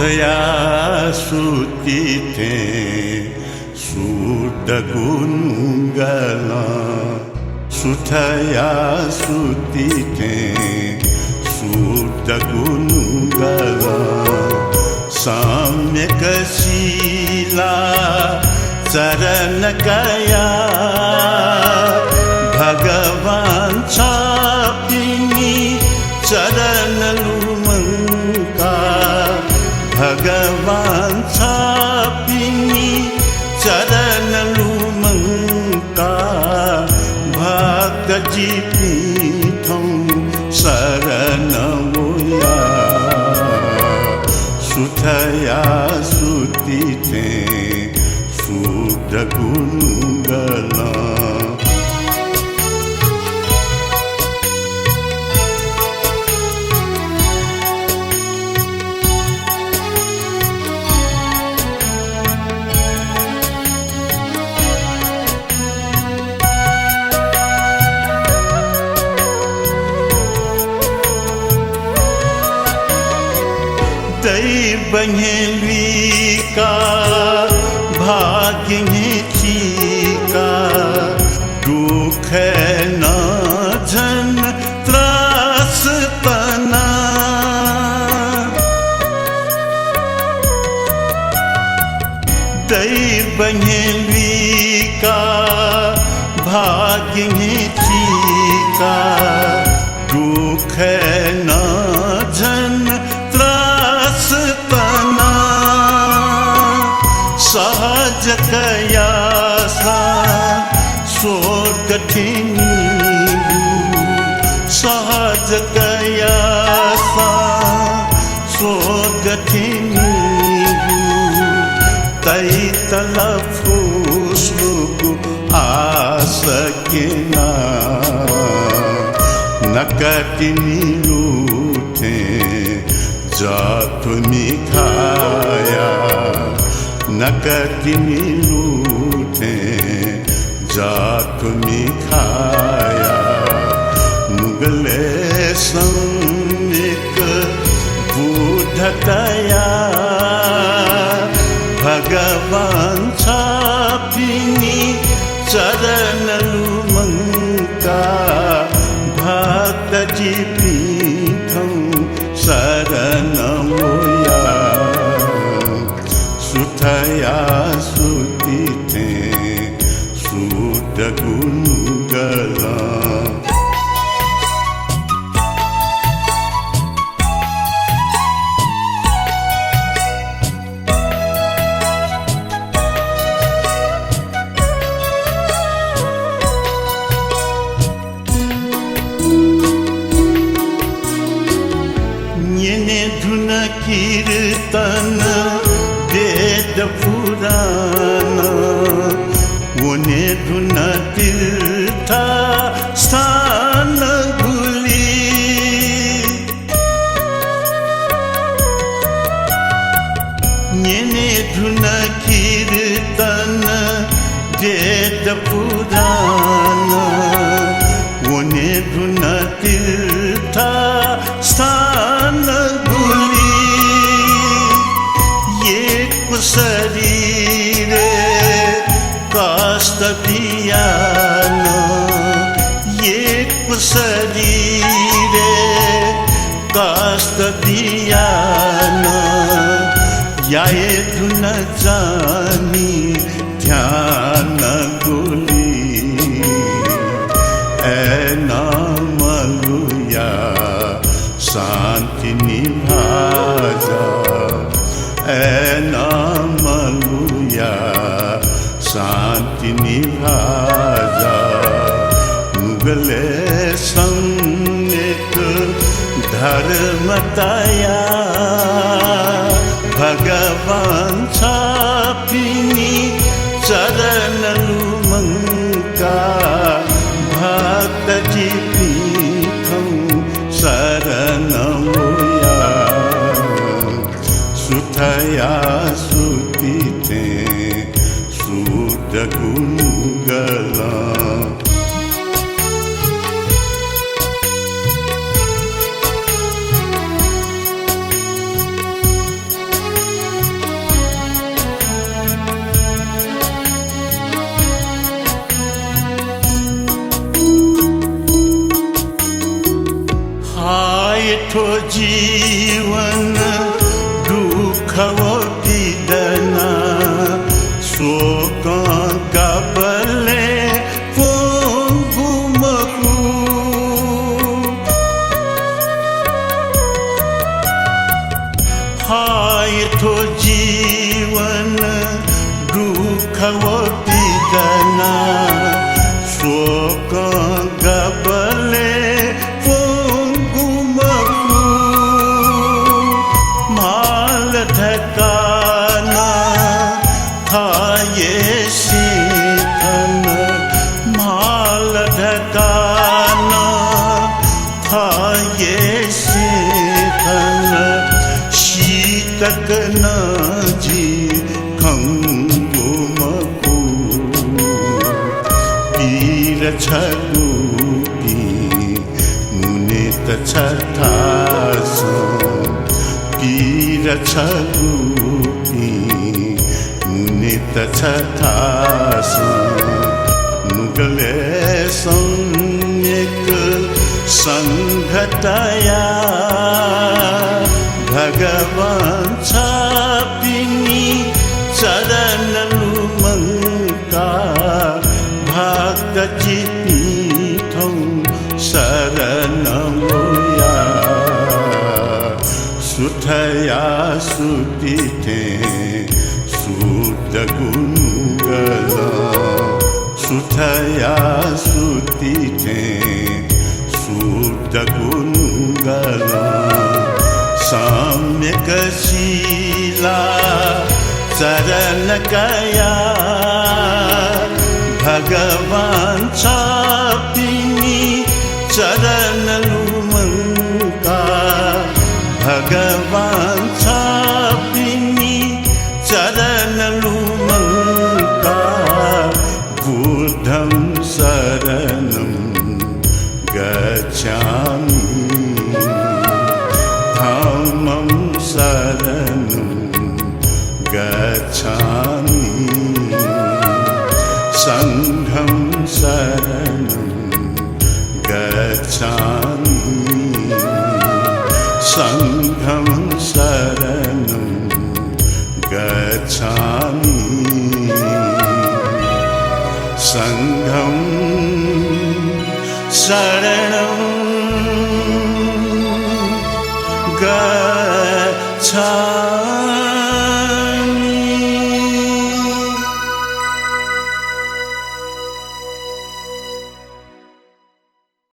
Suthaya sutite sudagunungala Suthaya sutite sudagunungala Samyakasila Charanakaya Bhagavan Chapini Charanalumanka Bhagavan Chapini Charanalumanka Bhakta Jipitham Saranamoya Suthaya sutite sudagunungala Banyelika bhagye chika dukh na jan tras pana dai banyelika bhagye chika dukh na jan सहज कयासा स्वर्गठिनी सहज कयासा स्वर्गठिनी तैतल फूसलुकु आसकिना नकटिनी लूटे जातुनी खाया नकटिनी लूटे जातुनी खाया मुगले सम्यक बुद्धतया भगवान छापिनी चरणलुमंका भक्त जीपीठं शरणमोया Suthaya sutite sudagunungala Nyene dhuna kirtana Ved Purana One dhuna tirtha sthana guli Nyene dhuna kirtana Ved Purana One dhuna tirtha sthana guli शरीरे काष्ठ दियाना ये शरीरे काष्ठ दियाना या ये धुन जानी ध्यान गुली ए नामलुया शांति निभाजा नामलुया शांति निभाजा मुगले सम्यक धर्मतया भगवान छापिनी चरणलुमंका भक्त जीपीठं शरणमोया Suthaya sutite sudagunungala ठो जीवन दुःखवो पीडना शोक गबले पोंगुमकु हाय ठो जीवन दुःखवो पीडना शोक गबले ठकाना खाए शीतन माल ढकाना खाए शीतन शीतक न जी खंगुमकु पीर छगुपी मुने तछठास पीर छगुपी मुनि तछठास नुगले सम्यक संघटया भगवान छापिनी चरण लुमंका भक्त चिपीठौं शरण मोया सुठया सुतीथे सुत गुणगला सुठया सुतीथे सुत गुणगला सम्यक शीला चरण कया भगवान छापिनी चरण लुमंका भगवान छापिनी चरण लुमंका बुद्धं शरणं गच्छामि धम्मं शरणं गच्छामि संघं शरणं गच्छामि संघं शरणं गच्छामि संघं शरणं गच्छामि।